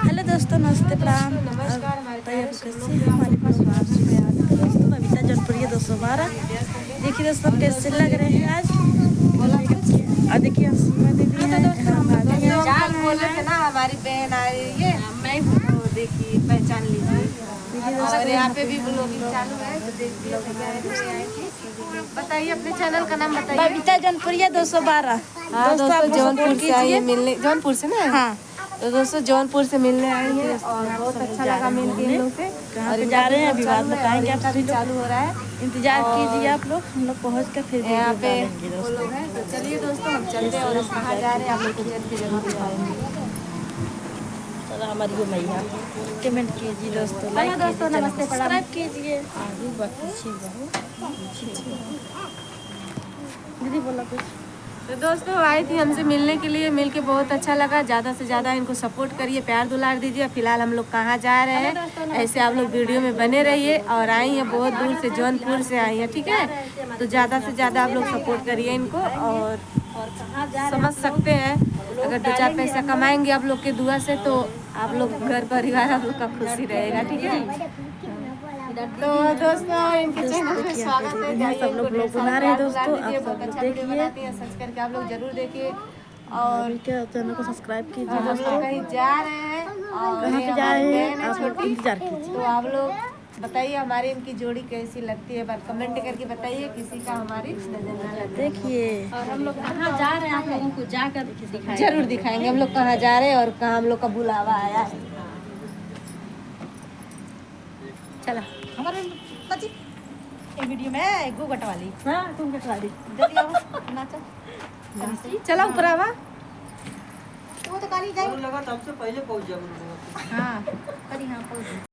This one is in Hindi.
हेलो दोस्तों, नमस्ते, प्रणाम, नमस्कार। हमारे दोस्तों बबीता जनप्रिय 212। देखिए दोस्तों कैसे लग रहे हैं आज। और देखिए सीमा दीदी हैं, जान बोले थे ना हमारी बहन आ रही है, मैं देखिए पहचान लीजिए। और यहाँ पे भी ब्लॉगिंग चालू है तो देखिए। बताइए अपने चैनल का नाम बताइए। बबीता जनप्रिय 212। दोस्तों जौनपुर से आई है मिलने, जौनपुर से ना। हाँ, तो दोस्तों जौनपुर से मिलने आई है और बहुत अच्छा लगा मिल के इन लोग से। कहाँ पे जा रहे हैं अभी बात बताएंगे आप सभी लोग। चालू हो रहा है, इंतजार कीजिए आप लोग, हम लोग पहुँच कर फिर यहाँ पे डालेंगे वो दोस्तों। लोग हैं। तो चलिए दोस्तों हम चलते हैं और हम कहाँ जा रहे हैं आप लोग को जरूर दिखाएंगे। चलो हमारी वो मैया कमेंट कीजिए दोस्तों, लाइक कीजिए, नमस्ते, सब्सक्राइब कीजिए। आगे बाकी दीदी बोला कुछ। तो दोस्तों आई थी हमसे मिलने के लिए, मिल के बहुत अच्छा लगा। ज़्यादा से ज़्यादा इनको सपोर्ट करिए, प्यार दुलार दीजिए। फिलहाल हम लोग कहाँ जा रहे हैं ऐसे आप लोग वीडियो में बने रहिए। और आई हैं बहुत दूर से, जौनपुर से आई हैं, ठीक है। तो ज़्यादा से ज़्यादा आप लोग सपोर्ट करिए इनको। और समझ सकते हैं अगर 2-4 पैसा कमाएंगे आप लोग के दुआ से तो आप लोग घर परिवार आप लोग का खुशी रहेगा, ठीक है। तो दोस्तों इनके चैनल पे स्वागत है। सब लोग ब्लॉग बना रहे हैं दोस्तों, आप सब बहुत लोग अच्छा वीडियो देखिए बनाती हैं, सर्च करके आप लोग जरूर देखिए। और क्या चैनल को सब्सक्राइब कीजिए हम लोग दोस्तों। कहीं जा रहे हैं और कहाँ ये पे जा हमारी रहे बहन हैं है आप लोग छोटी। इंतजार कीजिए। तो आप लोग बताइए हमारी इनकी जोड़ी कैसी लगती है, बात कमेंट करके बताइए। किसी का हमारी नजर ना लगे। देखिए और हम लोग कहाँ जा रहे हैं आप लोगों को जाकर दिखाएंगे, जरूर दिखाएंगे हम लोग कहाँ जा रहे हैं और कहाँ हम लोग का बुलावा आया है। चला हमारे पति वीडियो में घूंघट वाली। हाँ तुम कटवाली चला ऊपर आवा। वो तो काली जाए लगा तब से पहले पहुंच जाओ। हाँ करी हाँ पहुंच